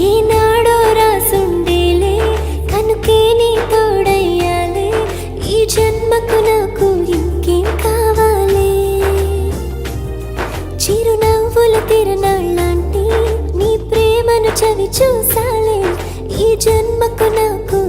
ఏనాడో రాసుండేలే కనుకే నీ తోడయ్యాలే ఈ జన్మకు నాకు ఇంకేం కావాలే చిరునవ్వుల తిరునాళ్ళంటి నీ ప్రేమను చవి చూసాలే ఈ జన్మకు నాకు